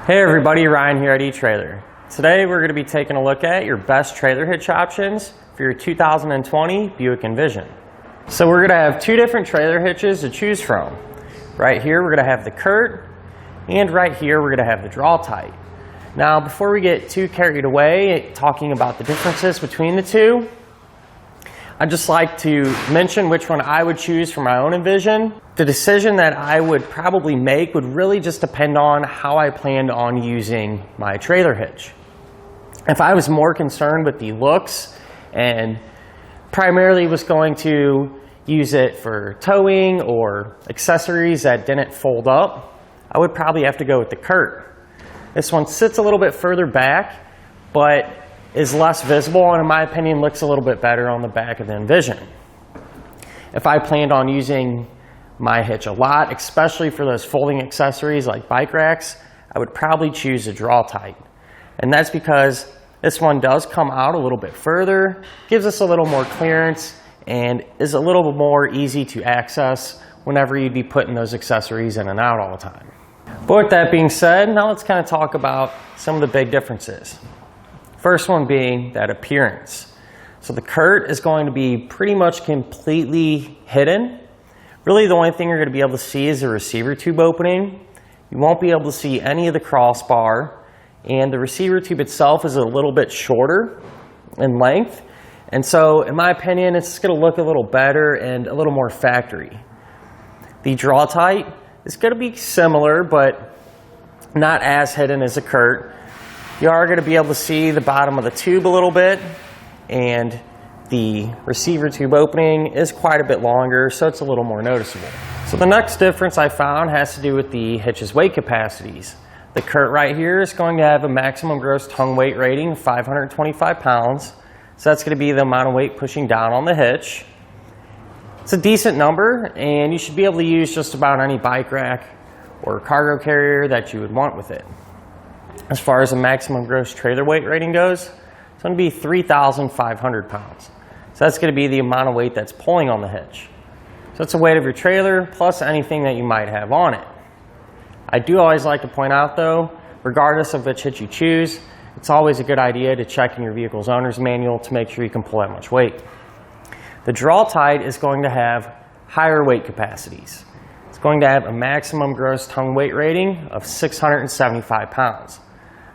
Hey everybody, Ryan here at eTrailer. Today we're going to be taking a look at your best trailer hitch options for your 2020 Buick Envision. So we're going to have two different trailer hitches to choose from. Right here we're going to have the Curt, and right here we're going to have the Draw-Tite. Now before we get too carried away talking about the differences between the two, I'd just like to mention which one I would choose for my own Envision. The decision that I would probably make would really just depend on how I planned on using my trailer hitch. If I was more concerned with the looks and primarily was going to use it for towing or accessories that didn't fold up, I would probably have to go with the Curt. This one sits a little bit further back, but is less visible and in my opinion looks a little bit better on the back of the Envision. If I planned on using my hitch a lot, especially for those folding accessories like bike racks, I would probably choose a Draw-Tite. And that's because this one does come out a little bit further, gives us a little more clearance, and is a little more easy to access whenever you'd be putting those accessories in and out all the time. But with that being said, now let's kind of talk about some of the big differences. First one being that appearance. So the Curt is going to be pretty much completely hidden. Really the only thing you're going to be able to see is the receiver tube opening. You won't be able to see any of the crossbar, and the receiver tube itself is a little bit shorter in length. And so in my opinion, it's going to look a little better and a little more factory. The Draw-Tite is going to be similar, but not as hidden as the Curt. You are going to be able to see the bottom of the tube a little bit, and the receiver tube opening is quite a bit longer, so it's a little more noticeable. So the next difference I found has to do with the hitch's weight capacities. The Curt right here is going to have a maximum gross tongue weight rating of 525 pounds. So that's going to be the amount of weight pushing down on the hitch. It's a decent number, and you should be able to use just about any bike rack or cargo carrier that you would want with it. As far as the maximum gross trailer weight rating goes, it's going to be 3,500 pounds. So that's going to be the amount of weight that's pulling on the hitch. So it's the weight of your trailer plus anything that you might have on it. I do always like to point out though, regardless of which hitch you choose, it's always a good idea to check in your vehicle's owner's manual to make sure you can pull that much weight. The Draw-Tite is going to have higher weight capacities. It's going to have a maximum gross tongue weight rating of 675 pounds.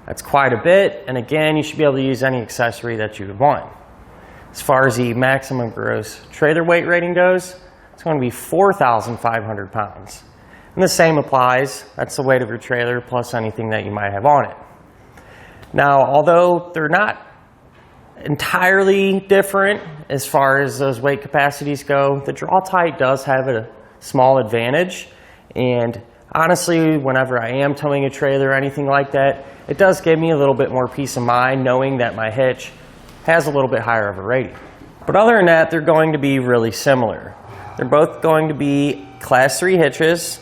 That's quite a bit, and again, you should be able to use any accessory that you would want. As far as the maximum gross trailer weight rating goes, it's going to be 4,500 pounds. And the same applies. That's the weight of your trailer plus anything that you might have on it. Now, although they're not entirely different as far as those weight capacities go, the Draw-Tite does have a small advantage. And honestly, whenever I am towing a trailer or anything like that, it does give me a little bit more peace of mind knowing that my hitch has a little bit higher of a rating. But other than that, they're going to be really similar. They're both going to be Class 3 hitches.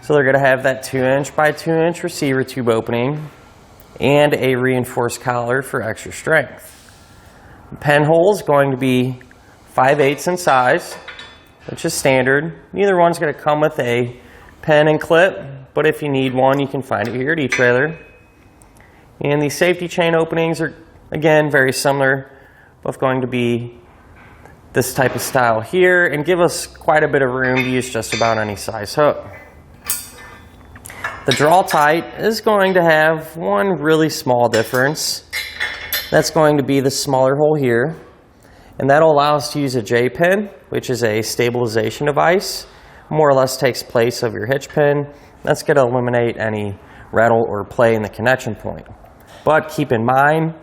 So they're going to have that 2" by 2" receiver tube opening and a reinforced collar for extra strength. The pinhole is going to be 5/8 in size, which is standard. Neither one's going to come with a pin and clip, but if you need one, you can find it here at eTrailer. And the safety chain openings are, again, very similar. Both going to be this type of style here and give us quite a bit of room to use just about any size hook. The Draw-Tite is going to have one really small difference. That's going to be the smaller hole here. And that'll allow us to use a J-pin, which is a stabilization device. More or less takes place of your hitch pin. That's going to eliminate any rattle or play in the connection point. But keep in mind,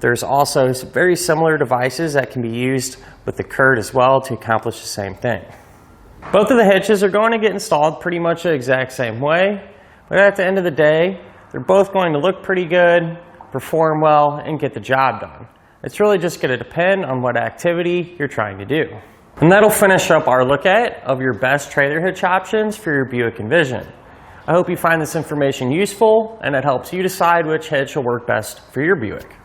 there's also very similar devices that can be used with the Curt as well to accomplish the same thing. Both of the hitches are going to get installed pretty much the exact same way, but at the end of the day, they're both going to look pretty good, perform well, and get the job done. It's really just going to depend on what activity you're trying to do. And that'll finish up our look at of your best trailer hitch options for your Buick Envision. I hope you find this information useful and it helps you decide which hitch will work best for your Buick.